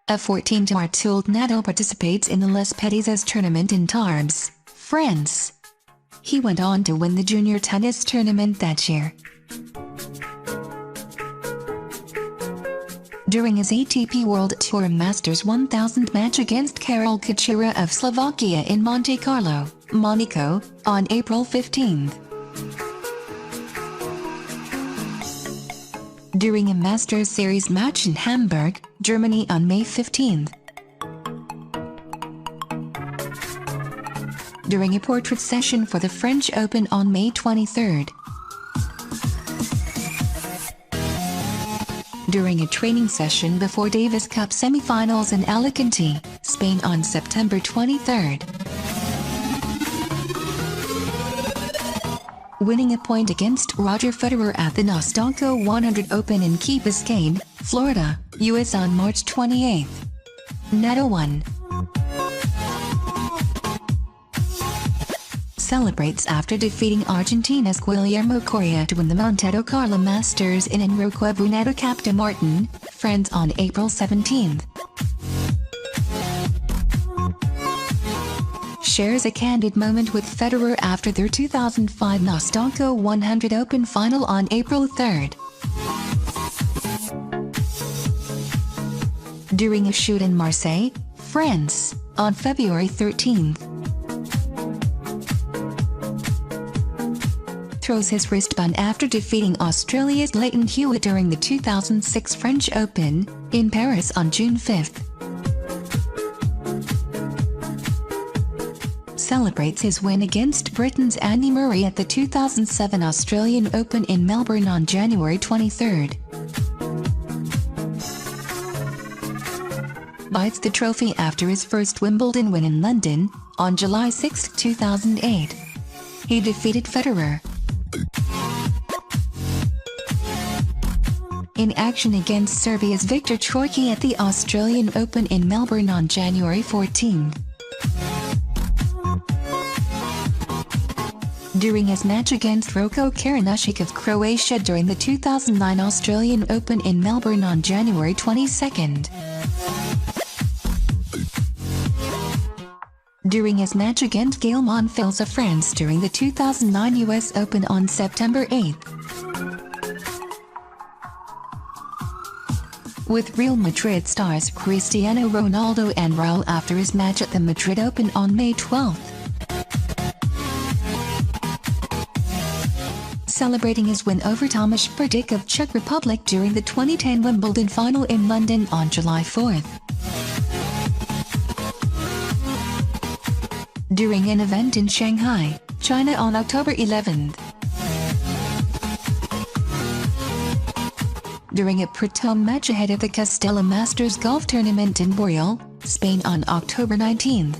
A 14-year-old Nadal participates in the Les Petits tournament in Tarbes, France. He went on to win the junior tennis tournament that year. During his ATP World Tour Masters 1000 match against Karol Kuchera of Slovakia in Monte Carlo, Monaco, on April 15. During a Masters Series match in Hamburg, Germany on May 15. During a portrait session for the French Open on May 23. During a training session before Davis Cup semi-finals in Alicante, Spain on September 23. Winning a point against Roger Federer at the Nostalco 100 Open in Key Biscayne, Florida, US on March 28. Nadal won. Celebrates after defeating Argentina's Guillermo Coria to win the Monte Carlo Masters in Enrique Brunetto Capta Martin, France on April 17. Shares a candid moment with Federer after their 2005 Nostalco 100 Open final on April 3. During a shoot in Marseille, France, on February 13. Throws his wristband after defeating Australia's Leighton Hewitt during the 2006 French Open, in Paris on June 5. Celebrates his win against Britain's Andy Murray at the 2007 Australian Open in Melbourne on January 23. Bites the trophy after his first Wimbledon win in London, on July 6, 2008. He defeated Federer. In action against Serbia's Viktor Troicki at the Australian Open in Melbourne on January 14. During his match against Roko Karanušić of Croatia during the 2009 Australian Open in Melbourne on January 22. During his match against Gael Monfils of France during the 2009 US Open on September 8. With Real Madrid stars Cristiano Ronaldo and Raul after his match at the Madrid Open on May 12. Celebrating his win over Tomáš Berdych of Czech Republic during the 2010 Wimbledon final in London on July 4. During an event in Shanghai, China on October 11. During a pre-tournament match ahead of the Castella Masters golf tournament in Boreal, Spain on October 19.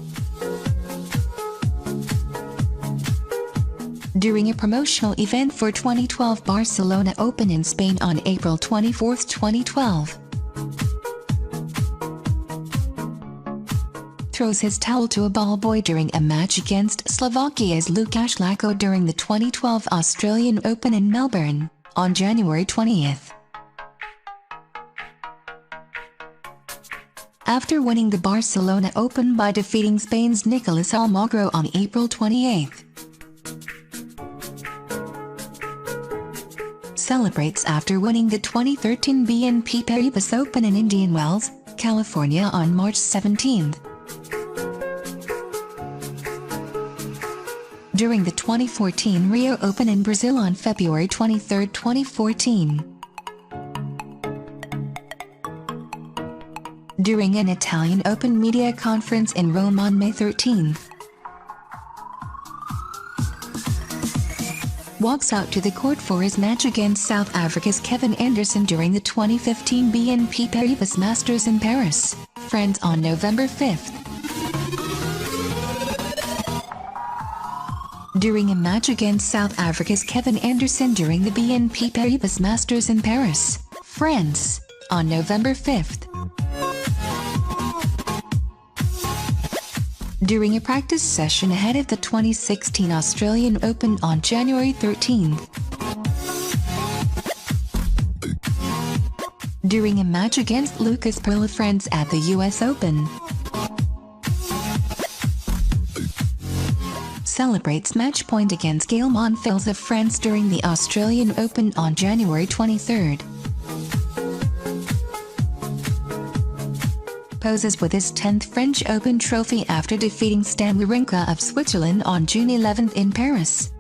During a promotional event for 2012 Barcelona Open in Spain on April 24, 2012. Throws his towel to a ball boy during a match against Slovakia's Lukáš Lako during the 2012 Australian Open in Melbourne, on January 20. After winning the Barcelona Open by defeating Spain's Nicolas Almagro on April 28. Celebrates after winning the 2013 BNP Paribas Open in Indian Wells, California on March 17. During the 2014 Rio Open in Brazil on February 23, 2014. During an Italian Open media conference in Rome on May 13. Walks out to the court for his match against South Africa's Kevin Anderson during the 2015 BNP Paribas Masters in Paris, France on November 5. During a match against South Africa's Kevin Anderson during the BNP Paribas Masters in Paris, France, on November 5. During a practice session ahead of the 2016 Australian Open on January 13. during a match against Lucas Perla at the US Open. Celebrates match point against Gael Monfils of France during the Australian Open on January 23. Poses with his 10th French Open trophy after defeating Stan Wawrinka of Switzerland on June 11 in Paris.